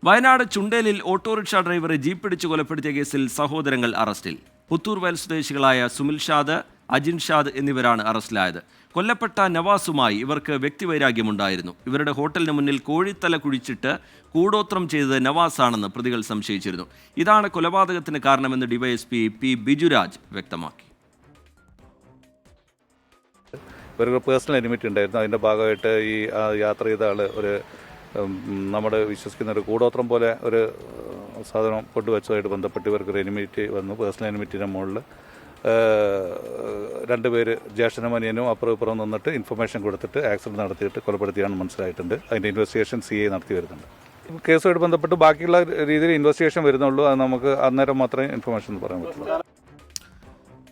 Wayanad ചുണ്ടേലിൽ autorickshaw ഡ്രൈവറെ jeep പിടിച്ച് കൊലപ്പെടുത്തിയ കേസിൽ സഹോദരങ്ങൾ അറസ്റ്റിൽ. പുത്തൂർ വയൽ സ്വദേശികളായ സുമിൽ ഷാദ്, അജിൻ ഷാദ് എന്നിവരാണ് അറസ്റ്റിലായത്. കൊല്ലപ്പെട്ട നവാസുമായി ഇവർക്ക് വ്യക്തിവൈരാഗ്യമുണ്ടായിരുന്നു. ഇവരുടെ ഹോട്ടലിന് മുന്നിൽ കോഴിത്തല കുഴിച്ചിട്ട് കൂടോത്രം ചെയ്തത് നവാസാണെന്ന് പ്രതികൾ സംശയിച്ചിരുന്നു. ഇതാണ് കൊലപാതകത്തിന് കാരണമെന്ന് ഡിവൈഎസ്പി പി ബിജുരാജ് വ്യക്തമാക്കി. ഇവർക്ക് പേഴ്സണൽ എനിമിറ്റി ഉണ്ടായിരുന്നു. അതിൻ്റെ ഭാഗമായിട്ട് ഈ യാത്ര ചെയ്ത ആൾ ഒരു നമ്മൾ വിശ്വസിക്കുന്ന ഒരു കൂടോത്രം പോലെ ഒരു സാധനം കൊണ്ടുവച്ചതായിട്ട് ബന്ധപ്പെട്ട് ഇവർക്കൊരു എനിമിറ്റി വന്നു. പേഴ്സണൽ എനിമിറ്റിൻ്റെ മുകളിൽ രണ്ടുപേര് ജ്യേഷ്ഠനും അനിയനും അപ്പുറം ഇപ്പുറം നിന്നിട്ട് ഇൻഫർമേഷൻ കൊടുത്തിട്ട് ആക്സിഡൻറ്റ് നടത്തിയിട്ട് കൊലപ്പെടുത്തിയാണെന്ന് മനസ്സിലായിട്ടുണ്ട്. അതിൻ്റെ ഇൻവെസ്റ്റിഗേഷൻ CI നടത്തി വരുന്നുണ്ട്. കേസുമായിട്ട് ബന്ധപ്പെട്ട് ബാക്കിയുള്ള രീതിയിൽ ഇൻവെസ്റ്റിഗേഷൻ വരുന്നുള്ളൂ. അത് നമുക്ക് അന്നേരം മാത്രമേ ഇൻഫർമേഷൻ പറയാൻ പറ്റുള്ളൂ.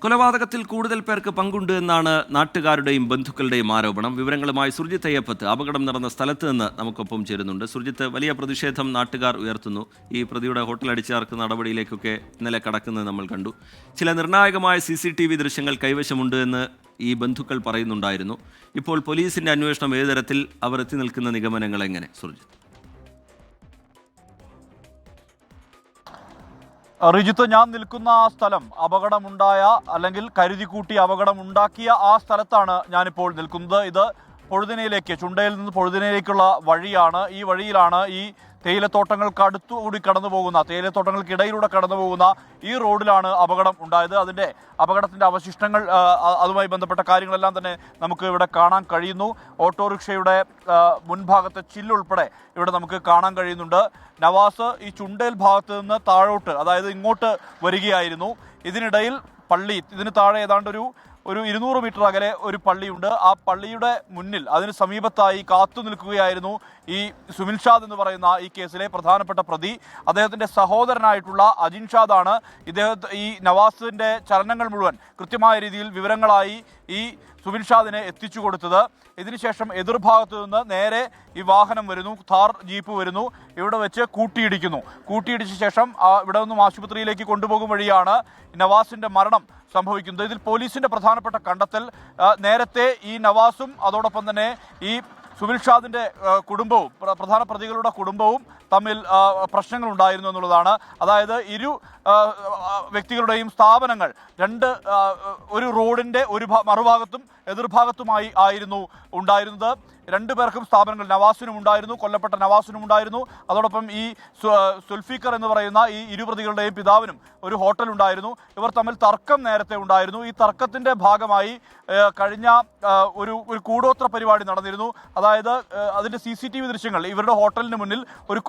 കൊലപാതകത്തിൽ കൂടുതൽ പേർക്ക് പങ്കുണ്ട് എന്നാണ് നാട്ടുകാരുടെയും ബന്ധുക്കളുടെയും ആരോപണം. വിവരങ്ങളുമായി സുർജിത്ത് അയ്യപ്പത്ത് അപകടം നടന്ന സ്ഥലത്ത് നിന്ന് നമുക്കൊപ്പം ചേരുന്നുണ്ട്. സുർജിത്ത്, വലിയ പ്രതിഷേധം നാട്ടുകാർ ഉയർത്തുന്നു. ഈ പ്രതിയുടെ ഹോട്ടൽ അടിച്ചുതകർക്കുന്ന നടപടിയിലേക്കൊക്കെ ഇന്നലെ കടക്കുന്നത് നമ്മൾ കണ്ടു. ചില നിർണായകമായ CCTV ദൃശ്യങ്ങൾ കൈവശമുണ്ട് എന്ന് ഈ ബന്ധുക്കൾ പറയുന്നുണ്ടായിരുന്നു. ഇപ്പോൾ പോലീസിന്റെ അന്വേഷണം ഏത് തരത്തിൽ, അവർ എത്തി നിൽക്കുന്ന നിഗമനങ്ങൾ എങ്ങനെ? സുർജിത്ത്. റിജിത്ത്, ഞാൻ നിൽക്കുന്ന ആ സ്ഥലം അപകടമുണ്ടായ അല്ലെങ്കിൽ കരുതിക്കൂട്ടി അപകടമുണ്ടാക്കിയ ആ സ്ഥലത്താണ് ഞാനിപ്പോൾ നിൽക്കുന്നത്. ഇത് പൊഴുതിനയിലേക്ക്, ചുണ്ടയിൽ നിന്ന് പൊഴുതിനയിലേക്കുള്ള വഴിയാണ്. ഈ വഴിയിലാണ് ഈ തേയിലത്തോട്ടങ്ങൾക്ക് അടുത്തുകൂടി കടന്നു പോകുന്ന, തേയിലത്തോട്ടങ്ങൾക്കിടയിലൂടെ കടന്നു പോകുന്ന ഈ റോഡിലാണ് അപകടം ഉണ്ടായത്. അതിൻ്റെ അപകടത്തിൻ്റെ അവശിഷ്ടങ്ങൾ, അതുമായി ബന്ധപ്പെട്ട കാര്യങ്ങളെല്ലാം തന്നെ നമുക്ക് ഇവിടെ കാണാൻ കഴിയുന്നു. ഓട്ടോറിക്ഷയുടെ മുൻഭാഗത്തെ ചില്ലുൾപ്പെടെ ഇവിടെ നമുക്ക് കാണാൻ കഴിയുന്നുണ്ട്. നവാസ് ഈ ചുണ്ടേൽ ഭാഗത്ത് നിന്ന് താഴോട്ട്, അതായത് ഇങ്ങോട്ട് വരികയായിരുന്നു. ഇതിനിടയിൽ പള്ളി, ഇതിന് താഴെ ഏതാണ്ട് ഒരു 200 മീറ്റർ അകലെ ഒരു പള്ളിയുണ്ട്. ആ പള്ളിയുടെ മുന്നിൽ, അതിന് സമീപത്തായി കാത്തു നിൽക്കുകയായിരുന്നു ഈ സുമിൽ ഷാദ് എന്ന് പറയുന്ന ഈ കേസിലെ പ്രധാനപ്പെട്ട പ്രതി. അദ്ദേഹത്തിൻ്റെ സഹോദരനായിട്ടുള്ള അജിൻ ഷാദാണ് ഈ നവാസിൻ്റെ ചലനങ്ങൾ മുഴുവൻ കൃത്യമായ രീതിയിൽ വിവരങ്ങളായി ഈ സുമിൽ ഷാദിനെ എത്തിച്ചു കൊടുത്തത്. ഇതിനുശേഷം എതിർഭാഗത്ത് നിന്ന് നേരെ ഈ വാഹനം വരുന്നു, ഥാർ ജീപ്പ് വരുന്നു, ഇവിടെ വെച്ച് കൂട്ടിയിടിച്ച ശേഷം ഇവിടെ നിന്നും ആശുപത്രിയിലേക്ക് കൊണ്ടുപോകും വഴിയാണ് നവാസിൻ്റെ മരണം സംഭവിക്കുന്നത്. ഇതിൽ പോലീസിൻ്റെ പ്രധാനപ്പെട്ട കണ്ടെത്തൽ, നേരത്തെ ഈ നവാസും അതോടൊപ്പം തന്നെ ഈ സുമിൽ ഷാദിൻ്റെ കുടുംബവും, പ്രധാന പ്രതികളുടെ കുടുംബവും തമ്മിൽ പ്രശ്നങ്ങളുണ്ടായിരുന്നു എന്നുള്ളതാണ്. അതായത് ഇരു വ്യക്തികളുടെയും സ്ഥാപനങ്ങൾ ഒരു റോഡിൻ്റെ മറുഭാഗത്തും എതിർഭാഗത്തുമായി ആയിരുന്നു ഉണ്ടായിരുന്നത്. രണ്ടുപേർക്കും സ്ഥാപനങ്ങൾ, നവാസിനും ഉണ്ടായിരുന്നു, കൊല്ലപ്പെട്ട നവാസിനും ഉണ്ടായിരുന്നു. അതോടൊപ്പം ഈ സുൽഫിക്കർ എന്ന് പറയുന്ന ഈ ഇരുപ്രതികളുടെയും പിതാവിനും ഒരു ഹോട്ടൽ ഉണ്ടായിരുന്നു. ഇവർ തമ്മിൽ തർക്കം നേരത്തെ ഉണ്ടായിരുന്നു. ഈ തർക്കത്തിൻ്റെ ഭാഗമായി കഴിഞ്ഞ ഒരു കൂടോത്ര പരിപാടി നടന്നിരുന്നു. അതായത് അതിൻ്റെ CCTV ദൃശ്യങ്ങൾ, ഇവരുടെ ഹോട്ടലിന് മുന്നിൽ ഒരു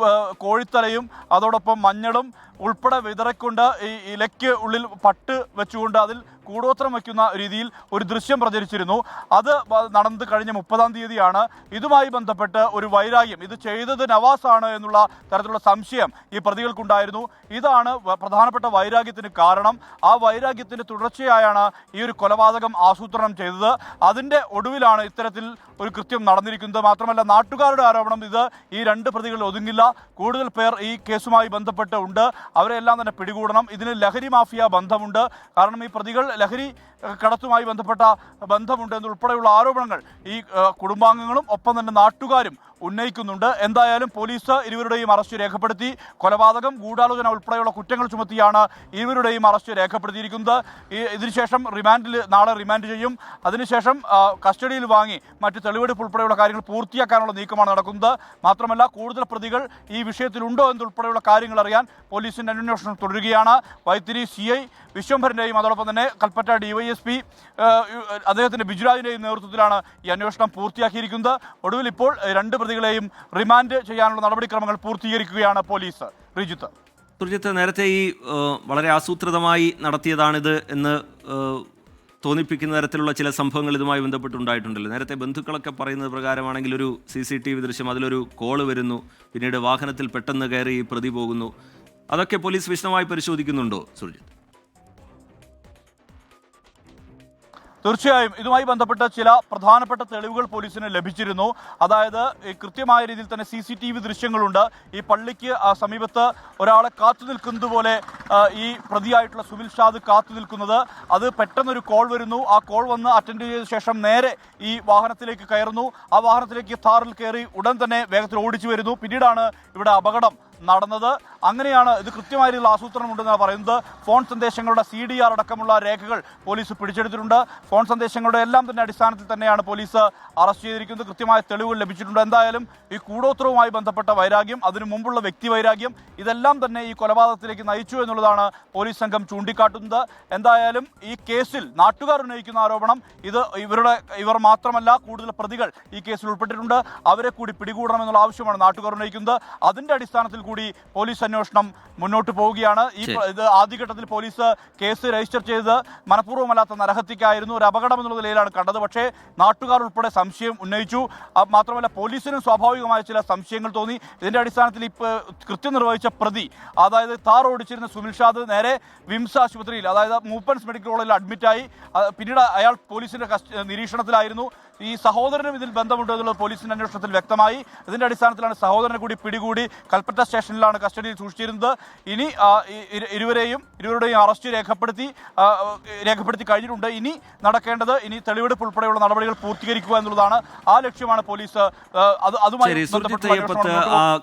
കോഴിത്തലയും അതോടൊപ്പം മഞ്ഞളും ഉൾപ്പെടെ വിതറിക്കൊണ്ട് ഈ ഇലയ്ക്ക് ഉള്ളിൽ പട്ട് വെച്ചുകൊണ്ട് അതിൽ കൂടോത്രം വയ്ക്കുന്ന രീതിയിൽ ഒരു ദൃശ്യം പ്രചരിച്ചിരുന്നു. അത് നടന്നത് കഴിഞ്ഞ 30-ാം തീയതിയാണ്. ഇതുമായി ബന്ധപ്പെട്ട് ഒരു വൈരാഗ്യം, ഇത് ചെയ്തത് നവാസാണ് എന്നുള്ള തരത്തിലുള്ള സംശയം ഈ പ്രതികൾക്കുണ്ടായിരുന്നു. ഇതാണ് പ്രധാനപ്പെട്ട വൈരാഗ്യത്തിന് കാരണം. ആ വൈരാഗ്യത്തിൻ്റെ തുടർച്ചയായാണ് ഈ ഒരു കൊലപാതകം ആസൂത്രണം ചെയ്തത്. അതിൻ്റെ ഒടുവിലാണ് ഇത്തരത്തിൽ ഒരു കൃത്യം നടന്നിരിക്കുന്നത്. മാത്രമല്ല, നാട്ടുകാരുടെ ആരോപണം ഇത് ഈ 2 പ്രതികളിൽ ഒതുങ്ങില്ല, കൂടുതൽ പേർ ഈ കേസുമായി ബന്ധപ്പെട്ട് ഉണ്ട്, അവരെല്ലാം തന്നെ പിടികൂടണം. ഇതിന് ലഹരി മാഫിയ ബന്ധമുണ്ട്. കാരണം ഈ പ്രതികൾ ലഹരി കടത്തുമായി ബന്ധപ്പെട്ട ബന്ധമുണ്ട് എന്നുൾപ്പെടെയുള്ള ആരോപണങ്ങൾ ഈ കുടുംബാംഗങ്ങളും ഒപ്പം തന്നെ നാട്ടുകാരും ഉന്നയിക്കുന്നുണ്ട്. എന്തായാലും പോലീസ് ഇരുവരുടെയും അറസ്റ്റ് രേഖപ്പെടുത്തി. കൊലപാതകം, ഗൂഢാലോചന ഉൾപ്പെടെയുള്ള കുറ്റങ്ങൾ ചുമത്തിയാണ് ഇരുവരുടെയും അറസ്റ്റ് രേഖപ്പെടുത്തിയിരിക്കുന്നത്. ഇതിനുശേഷം നാളെ റിമാൻഡ് ചെയ്യും. അതിനുശേഷം കസ്റ്റഡിയിൽ വാങ്ങി മറ്റ് തെളിവെടുപ്പ് ഉൾപ്പെടെയുള്ള കാര്യങ്ങൾ പൂർത്തിയാക്കാനുള്ള നീക്കമാണ് നടക്കുന്നത്. മാത്രമല്ല, കൂടുതൽ പ്രതികൾ ഈ വിഷയത്തിലുണ്ടോ എന്നുൾപ്പെടെയുള്ള കാര്യങ്ങൾ അറിയാൻ പോലീസിൻ്റെ അന്വേഷണം തുടരുകയാണ്. വൈത്തിരി CI വിശ്വംഭരൻ്റെയും അതോടൊപ്പം തന്നെ കൽപ്പറ്റ DYSP അദ്ദേഹത്തിൻ്റെ ബിജുരാജിൻ്റെയും നേതൃത്വത്തിലാണ് ഈ അന്വേഷണം പൂർത്തിയാക്കിയിരിക്കുന്നത്. ഒടുവിൽ ഇപ്പോൾ 2 പ്രതികളെയും റിമാൻഡ് ചെയ്യാനുള്ള നടപടിക്രമങ്ങൾ പൂർത്തീകരിക്കുകയാണ് പോലീസ്. സുർജിത്ത്, നേരത്തെ ഈ വളരെ ആസൂത്രിതമായി നടത്തിയതാണിത് എന്ന് തോന്നിപ്പിക്കുന്ന തരത്തിലുള്ള ചില സംഭവങ്ങൾ ഇതുമായി ബന്ധപ്പെട്ടുണ്ടായിട്ടുണ്ടല്ലോ. നേരത്തെ ബന്ധുക്കളൊക്കെ പറയുന്നത് പ്രകാരമാണെങ്കിൽ ഒരു CCTV ദൃശ്യം, അതിലൊരു കോള് വരുന്നു, പിന്നീട് വാഹനത്തിൽ പെട്ടെന്ന് കയറി ഈ പ്രതി പോകുന്നു. അതൊക്കെ പോലീസ് വിശദമായി പരിശോധിക്കുന്നുണ്ടോ സുർജിത്ത്? തീർച്ചയായും ഇതുമായി ബന്ധപ്പെട്ട ചില പ്രധാനപ്പെട്ട തെളിവുകൾ പോലീസിന് ലഭിച്ചിരുന്നു. അതായത് കൃത്യമായ രീതിയിൽ തന്നെ CCTV ദൃശ്യങ്ങളുണ്ട്. ഈ പള്ളിക്ക് സമീപത്ത് ഒരാളെ കാത്തു നിൽക്കുന്നത് പോലെ ഈ പ്രതിയായിട്ടുള്ള സുമിൽ ഷാദ് കാത്തു നിൽക്കുന്നത്. അത് പെട്ടെന്നൊരു കോൾ വരുന്നു. ആ കോൾ വന്ന് അറ്റൻഡ് ചെയ്ത ശേഷം നേരെ ഈ വാഹനത്തിലേക്ക് കയറുന്നു. ആ വാഹനത്തിലേക്ക് ഥാറിൽ കയറി ഉടൻ തന്നെ വേഗത്തിൽ ഓടിച്ചു വരുന്നു. പിന്നീടാണ് ഇവിടെ അപകടം നടന്നത്. അങ്ങനെയാണ് ഇത് കൃത്യമായ രീതിയിൽ ആസൂത്രണം ഉണ്ടെന്നാണ് പറയുന്നത്. ഫോൺ സന്ദേശങ്ങളുടെ CDR അടക്കമുള്ള രേഖകൾ പോലീസ് പിടിച്ചെടുത്തിട്ടുണ്ട്. ഫോൺ സന്ദേശങ്ങളുടെ എല്ലാം തന്നെ അടിസ്ഥാനത്തിൽ തന്നെയാണ് പോലീസ് അറസ്റ്റ് ചെയ്തിരിക്കുന്നത്. കൃത്യമായ തെളിവുകൾ ലഭിച്ചിട്ടുണ്ട്. എന്തായാലും ഈ കൂടോത്രവുമായി ബന്ധപ്പെട്ട വൈരാഗ്യം, അതിനു മുമ്പുള്ള വ്യക്തി വൈരാഗ്യം, ഇതെല്ലാം തന്നെ ഈ കൊലപാതകത്തിലേക്ക് നയിച്ചു എന്നുള്ളതാണ് പോലീസ് സംഘം ചൂണ്ടിക്കാട്ടുന്നത്. എന്തായാലും ഈ കേസിൽ നാട്ടുകാർ ഉന്നയിക്കുന്ന ആരോപണം ഇത് ഇവർ മാത്രമല്ല, കൂടുതൽ പ്രതികൾ ഈ കേസിൽ ഉൾപ്പെട്ടിട്ടുണ്ട്. അവരെ കൂടി പിടികൂടണമെന്നുള്ള ആവശ്യമാണ് നാട്ടുകാർ ഉന്നയിക്കുന്നത്. അതിന്റെ അടിസ്ഥാനത്തിൽ കൂടി പോലീസ് അന്വേഷണം മുന്നോട്ട് പോവുകയാണ്. ഇത് ആദ്യഘട്ടത്തിൽ പോലീസ് കേസ് രജിസ്റ്റർ ചെയ്ത് മനഃപൂർവ്വമല്ലാത്ത നരഹത്യക്കായിരുന്നു, ഒരു അപകടം എന്നുള്ള നിലയിലാണ് കണ്ടത്. പക്ഷേ നാട്ടുകാർ ഉൾപ്പെടെ സംശയം ഉന്നയിച്ചു. മാത്രമല്ല പോലീസിനും സ്വാഭാവികമായ ചില സംശയങ്ങൾ തോന്നി. ഇതിന്റെ അടിസ്ഥാനത്തിൽ കൃത്യം നിർവഹിച്ച പ്രതി, അതായത് താർ ഓടിച്ചിരുന്ന സുനിൽഷാദ് നേരെ വിംസ് ആശുപത്രിയിൽ, അതായത് മൂപ്പൻസ് മെഡിക്കൽ കോളേജിൽ അഡ്മിറ്റായി. പിന്നീട് അയാൾ പോലീസിന്റെ നിരീക്ഷണത്തിലായിരുന്നു. ഈ സഹോദരനും ഇതിൽ ബന്ധമുണ്ട് എന്നുള്ളത് പോലീസിന്റെ അന്വേഷണത്തിൽ വ്യക്തമായി. ഇതിന്റെ അടിസ്ഥാനത്തിലാണ് സഹോദരനെ കൂടി പിടികൂടി കൽപ്പറ്റ സ്റ്റേഷനിലാണ് കസ്റ്റഡിയിൽ സൂക്ഷിച്ചിരുന്നത്. ഇനി ഇരുവരുടെയും അറസ്റ്റ് രേഖപ്പെടുത്തി കഴിഞ്ഞിട്ടുണ്ട്. ഇനി നടക്കേണ്ടത് തെളിവെടുപ്പ് ഉൾപ്പെടെയുള്ള നടപടികൾ പൂർത്തീകരിക്കുക എന്നുള്ളതാണ്. ആ ലക്ഷ്യമാണ് പോലീസ് അതുമായി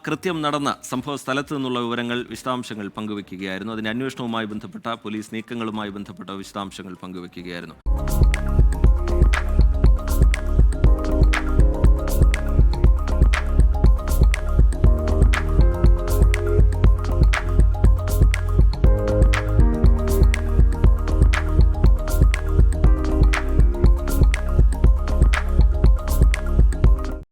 കൃത്യം നടന്ന സംഭവ സ്ഥലത്ത് നിന്നുള്ള വിവരങ്ങൾ, വിശദാംശങ്ങൾ പങ്കുവെക്കുകയായിരുന്നു. അതിന്റെ അന്വേഷണവുമായി ബന്ധപ്പെട്ട പോലീസ് നീക്കങ്ങളുമായി ബന്ധപ്പെട്ട വിശദാംശങ്ങൾ പങ്കുവെക്കുകയായിരുന്നു.